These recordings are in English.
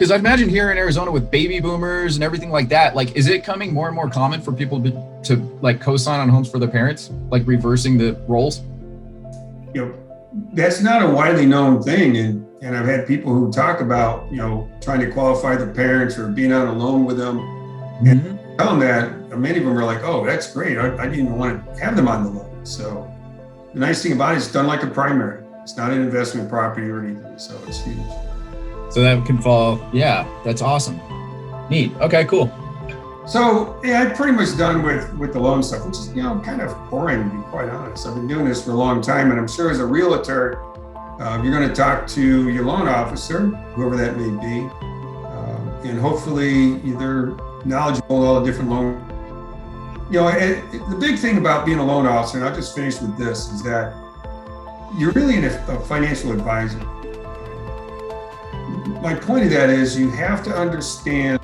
because I imagine here in Arizona with baby boomers and everything like that, like, is it coming more and more common for people to like co-sign on homes for their parents, like reversing the roles? That's not a widely known thing. And I've had people who talk about, trying to qualify the parents or being on a loan with them. And tell them that, many of them are like, oh, that's great. I didn't even want to have them on the loan. So the nice thing about it, it's done like a primary. It's not an investment property or anything. So it's huge. So that can fall. Yeah, that's awesome. Neat. Okay, cool. So yeah, I'm pretty much done with the loan stuff, which is, kind of boring, to be quite honest. I've been doing this for a long time, and I'm sure as a realtor, you're going to talk to your loan officer, whoever that may be, and hopefully they're knowledgeable in all the different loan. The big thing about being a loan officer, and I'll just finish with this, is that you're really a financial advisor. My point of that is you have to understand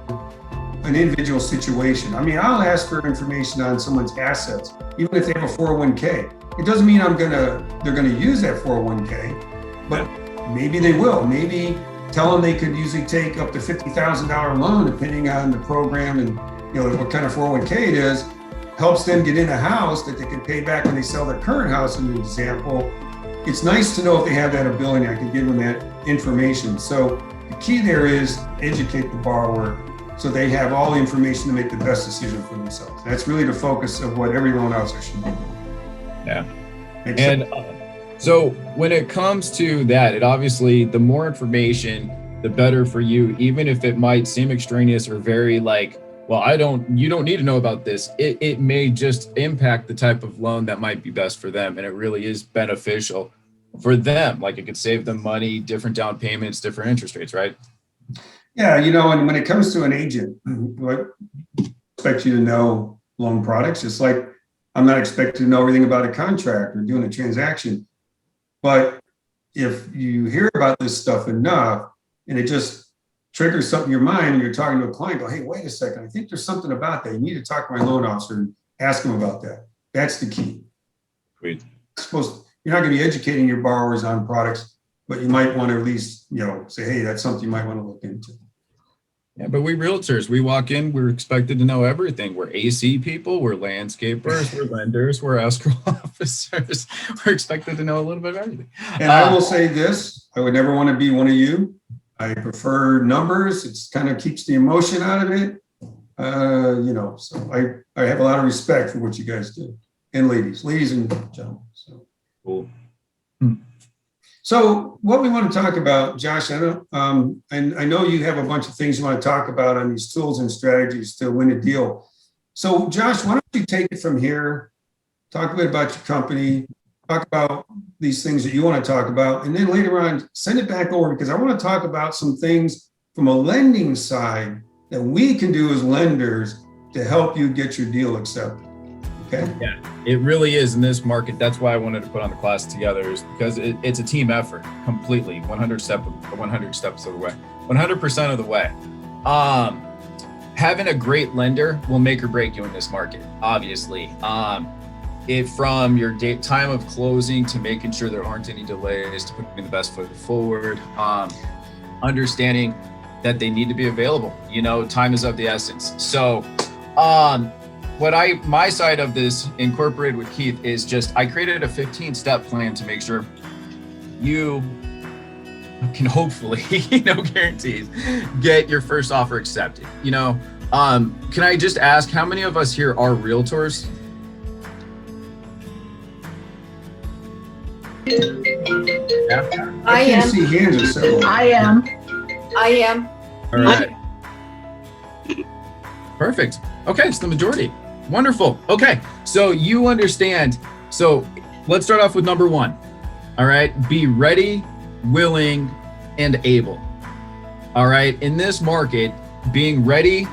an individual situation. I mean, I'll ask for information on someone's assets, even if they have a 401k. It doesn't mean they're gonna use that 401k, but maybe they will. Maybe tell them they could usually take up to $50,000 loan, depending on the program and what kind of 401k it is. Helps them get in a house that they can pay back when they sell their current house, as an example. It's nice to know if they have that ability. I can give them that information. So the key there is educate the borrower so they have all the information to make the best decision for themselves. That's really the focus of what every loan officer should be doing. Yeah. So when it comes to that, it obviously, the more information, the better for you, even if it might seem extraneous or very like, well, you don't need to know about this. It may just impact the type of loan that might be best for them. And it really is beneficial for them. Like, it could save them money, different down payments, different interest rates, right? Yeah, and when it comes to an agent, I expect you to know loan products, just like I'm not expected to know everything about a contract or doing a transaction. But if you hear about this stuff enough and it just triggers something in your mind and you're talking to a client, go, hey, wait a second, I think there's something about that. You need to talk to my loan officer and ask him about that. That's the key. Great. You're not going to be educating your borrowers on products, but you might want to at least, say, hey, that's something you might want to look into. Yeah, but we realtors, we walk in, we're expected to know everything. We're AC people, we're landscapers, we're lenders, we're escrow officers. We're expected to know a little bit of everything. And I will say this, I would never want to be one of you. I prefer numbers. It kind of keeps the emotion out of it. So I have a lot of respect for what you guys do. And ladies and gentlemen. So cool. So what we want to talk about, Josh, and I know you have a bunch of things you want to talk about on these tools and strategies to win a deal. So Josh, why don't you take it from here, talk a bit about your company, talk about these things that you want to talk about, and then later on, send it back over, because I want to talk about some things from a lending side that we can do as lenders to help you get your deal accepted. Okay. Yeah, it really is in this market. That's why I wanted to put on the class together, is because it's a team effort completely, 100 steps of the way, 100% of the way. Having a great lender will make or break you in this market, obviously. From your time of closing to making sure there aren't any delays, to putting the best foot forward, understanding that they need to be available. Time is of the essence. So, my side of this incorporated with Keith is just, I created a 15-step plan to make sure you can hopefully, guarantees, get your first offer accepted. Can I just ask, how many of us here are realtors? I can't see hands or several. I am. All right. Perfect. Okay, it's the majority. Wonderful. Okay, so you understand. So let's start off with number one. All right, be ready, willing, and able. All right, in this market, being ready,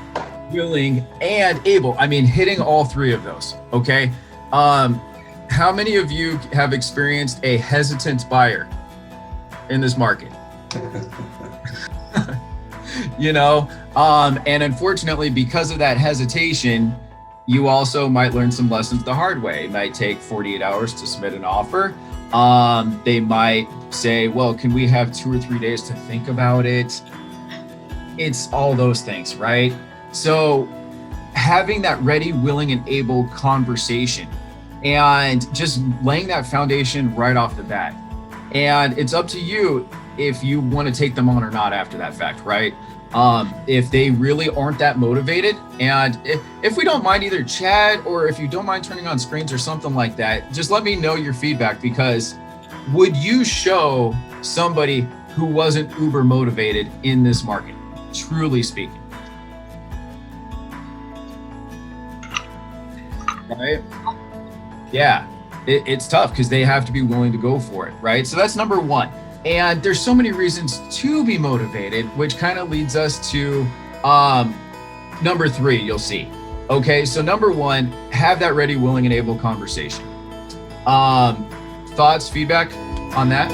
willing, and able, I mean, hitting all three of those. Okay. How many of you have experienced a hesitant buyer in this market? And unfortunately, because of that hesitation, you also might learn some lessons the hard way. It might take 48 hours to submit an offer. They might say, well, can we have 2 or 3 days to think about it? it's all those things, right? So having that ready, willing, and able conversation and just laying that foundation right off the bat. And it's up to you if you want to take them on or not after that fact, right? If they really aren't that motivated, and if we don't mind either chat or if you don't mind turning on screens or something like that, just let me know your feedback, because would you show somebody who wasn't uber motivated in this market, truly speaking? Right? Yeah, it's tough because they have to be willing to go for it, right? So that's number one. And there's so many reasons to be motivated, which kind of leads us to number three, you'll see. Okay, so number one, have that ready, willing, and able conversation. Thoughts, feedback on that?